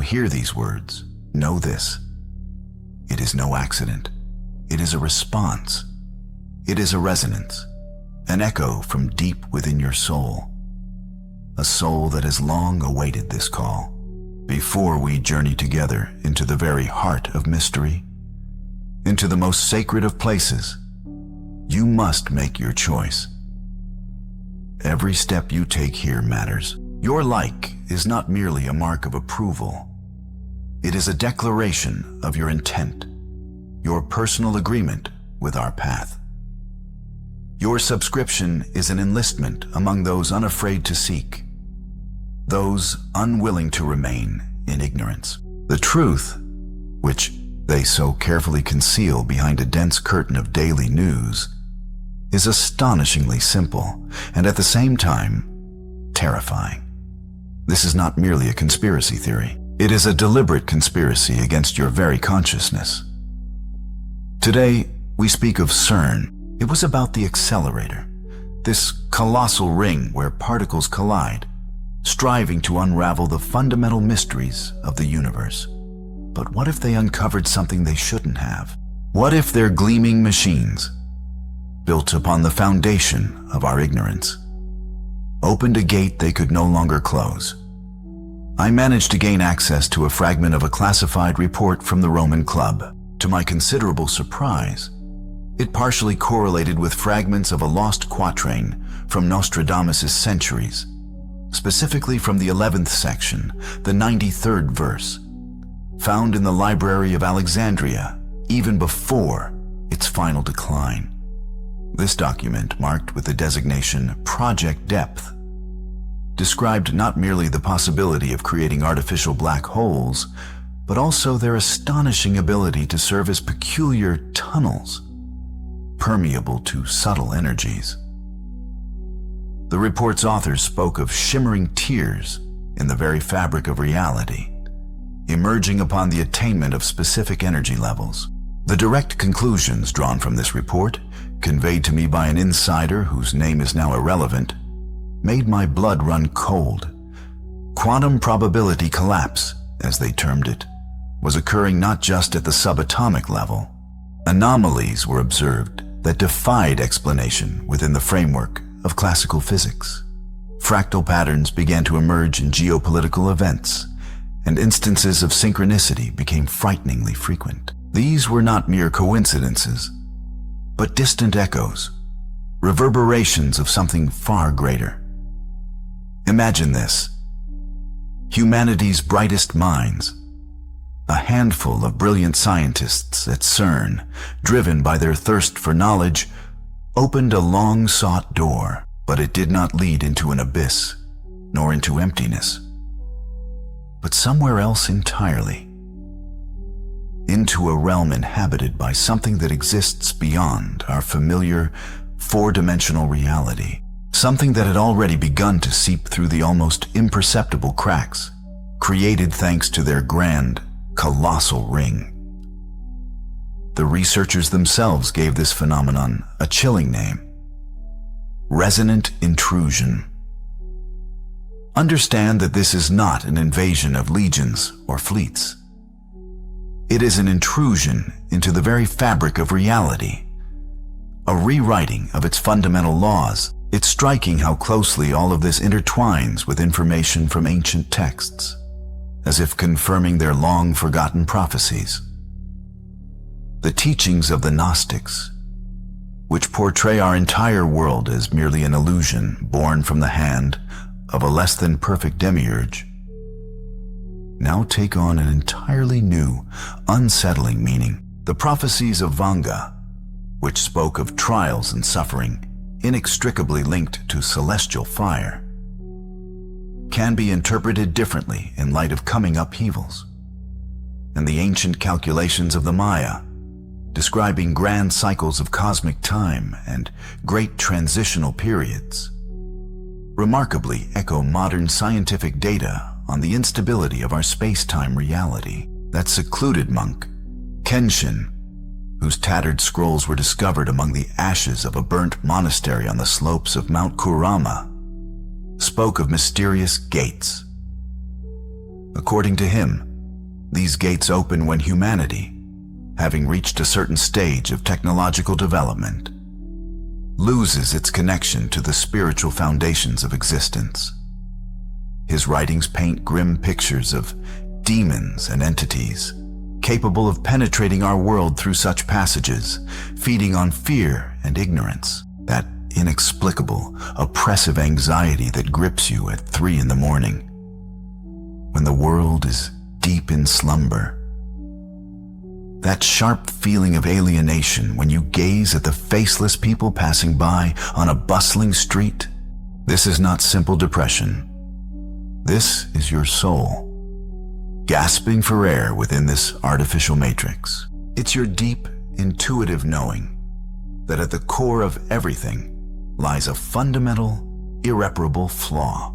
hear these words, know this. It is no accident. It is a response. It is a resonance, an echo from deep within your soul. A soul that has long awaited this call. Before we journey together into the very heart of mystery, into the most sacred of places, you must make your choice. Every step you take here matters. Your like is not merely a mark of approval. It is a declaration of your intent, your personal agreement with our path. Your subscription is an enlistment among those unafraid to seek, those unwilling to remain in ignorance. The truth, which they so carefully conceal behind a dense curtain of daily news, is astonishingly simple and at the same time terrifying. This is not merely a conspiracy theory. It is a deliberate conspiracy against your very consciousness. Today, we speak of CERN. It was about the accelerator, this colossal ring where particles collide, striving to unravel the fundamental mysteries of the universe. But what if they uncovered something they shouldn't have? What if their gleaming machines, built upon the foundation of our ignorance, opened a gate they could no longer close? I managed to gain access to a fragment of a classified report from the Roman Club. To my considerable surprise, it partially correlated with fragments of a lost quatrain from Nostradamus' Centuries, specifically from the 11th section, the 93rd verse, found in the Library of Alexandria even before its final decline. This document, marked with the designation Project Depth, described not merely the possibility of creating artificial black holes, but also their astonishing ability to serve as peculiar tunnels, permeable to subtle energies. The report's authors spoke of shimmering tears in the very fabric of reality, emerging upon the attainment of specific energy levels. The direct conclusions drawn from this report, conveyed to me by an insider whose name is now irrelevant, made my blood run cold. Quantum probability collapse, as they termed it, was occurring not just at the subatomic level. Anomalies were observed that defied explanation within the framework of classical physics. Fractal patterns began to emerge in geopolitical events, and instances of synchronicity became frighteningly frequent. These were not mere coincidences, but distant echoes, reverberations of something far greater. Imagine this: humanity's brightest minds, a handful of brilliant scientists at CERN, driven by their thirst for knowledge, opened a long-sought door, but it did not lead into an abyss, nor into emptiness, but somewhere else entirely, into a realm inhabited by something that exists beyond our familiar four-dimensional reality, something that had already begun to seep through the almost imperceptible cracks, created thanks to their grand, colossal ring. The researchers themselves gave this phenomenon a chilling name: resonant intrusion. Understand that this is not an invasion of legions or fleets. It is an intrusion into the very fabric of reality, a rewriting of its fundamental laws. It's striking how closely all of this intertwines with information from ancient texts, as if confirming their long-forgotten prophecies. The teachings of the Gnostics, which portray our entire world as merely an illusion born from the hand of a less than perfect demiurge, now take on an entirely new, unsettling meaning. The prophecies of Vanga, which spoke of trials and suffering inextricably linked to celestial fire, can be interpreted differently in light of coming upheavals. And the ancient calculations of the Maya, describing grand cycles of cosmic time and great transitional periods, remarkably echo modern scientific data on the instability of our space-time reality. That secluded monk, Kenshin, whose tattered scrolls were discovered among the ashes of a burnt monastery on the slopes of Mount Kurama, spoke of mysterious gates. According to him, These gates open when humanity, having reached a certain stage of technological development, loses its connection to the spiritual foundations of existence. His writings paint grim pictures of demons and entities, capable of penetrating our world through such passages, feeding on fear and ignorance, that inexplicable, oppressive anxiety that grips you at 3 in the morning, when the world is deep in slumber. That sharp feeling of alienation when you gaze at the faceless people passing by on a bustling street. This is not simple depression. This is your soul, gasping for air within this artificial matrix. It's your deep, intuitive knowing that at the core of everything lies a fundamental, irreparable flaw.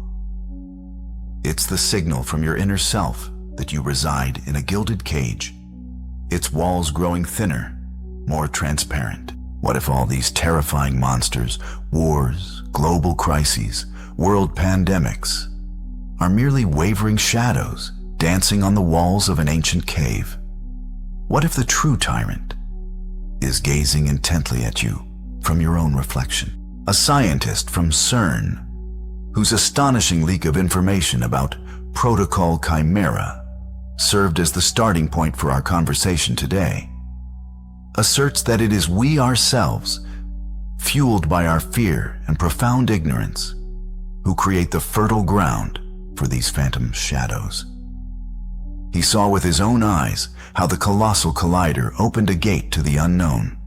It's the signal from your inner self that you reside in a gilded cage, its walls growing thinner, more transparent. What if all these terrifying monsters, wars, global crises, world pandemics, are merely wavering shadows dancing on the walls of an ancient cave? What if the true tyrant is gazing intently at you from your own reflection? A scientist from CERN, whose astonishing leak of information about Protocol Chimera served as the starting point for our conversation today, asserts that it is we ourselves, fueled by our fear and profound ignorance, who create the fertile ground for these phantom shadows. He saw with his own eyes how the colossal collider opened a gate to the unknown.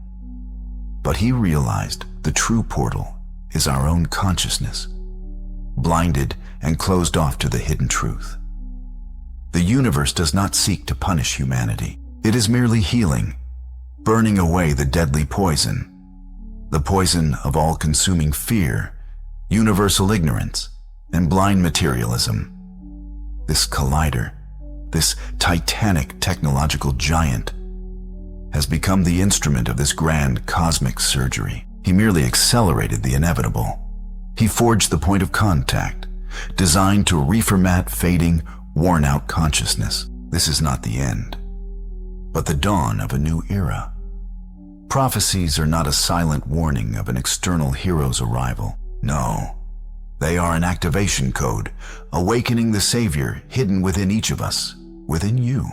But he realized the true portal is our own consciousness, blinded and closed off to the hidden truth. The universe does not seek to punish humanity. It is merely healing, burning away the deadly poison, the poison of all-consuming fear, universal ignorance, and blind materialism. This collider, this titanic technological giant, has become the instrument of this grand cosmic surgery. He merely accelerated the inevitable. He forged the point of contact, designed to reformat fading, worn-out consciousness. This is not the end, but the dawn of a new era. Prophecies are not a silent warning of an external hero's arrival. No, they are an activation code, awakening the Savior hidden within each of us, within you.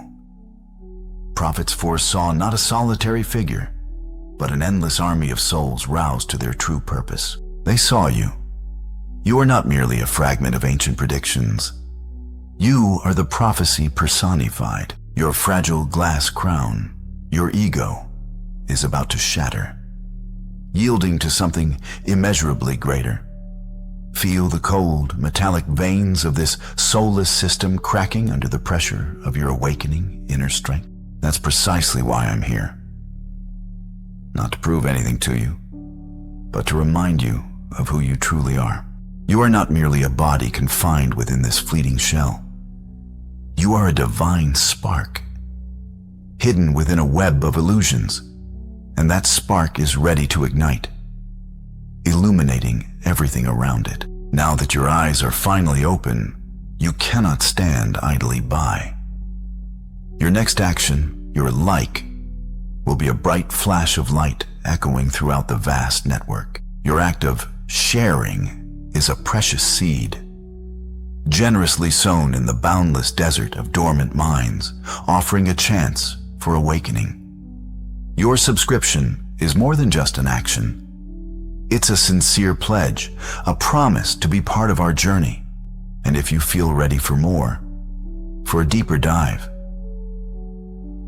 Prophets foresaw not a solitary figure, but an endless army of souls roused to their true purpose. They saw you. You are not merely a fragment of ancient predictions. You are the prophecy personified. Your fragile glass crown, your ego, is about to shatter, yielding to something immeasurably greater. Feel the cold, metallic veins of this soulless system cracking under the pressure of your awakening inner strength. That's precisely why I'm here. Not to prove anything to you, but to remind you of who you truly are. You are not merely a body confined within this fleeting shell. You are a divine spark, hidden within a web of illusions, and that spark is ready to ignite, illuminating everything around it. Now that your eyes are finally open, you cannot stand idly by. Your next action, your like, will be a bright flash of light echoing throughout the vast network. Your act of sharing is a precious seed, generously sown in the boundless desert of dormant minds, offering a chance for awakening. Your subscription is more than just an action. It's a sincere pledge, a promise to be part of our journey. And if you feel ready for more, for a deeper dive,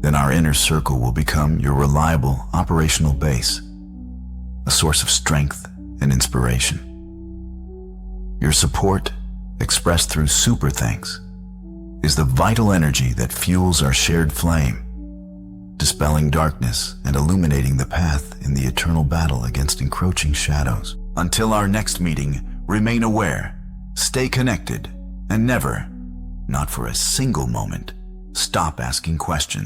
then our inner circle will become your reliable operational base, a source of strength and inspiration. Your support, expressed through super thanks, is the vital energy that fuels our shared flame, dispelling darkness and illuminating the path in the eternal battle against encroaching shadows. Until our next meeting, remain aware, stay connected, and never, not for a single moment, stop asking questions.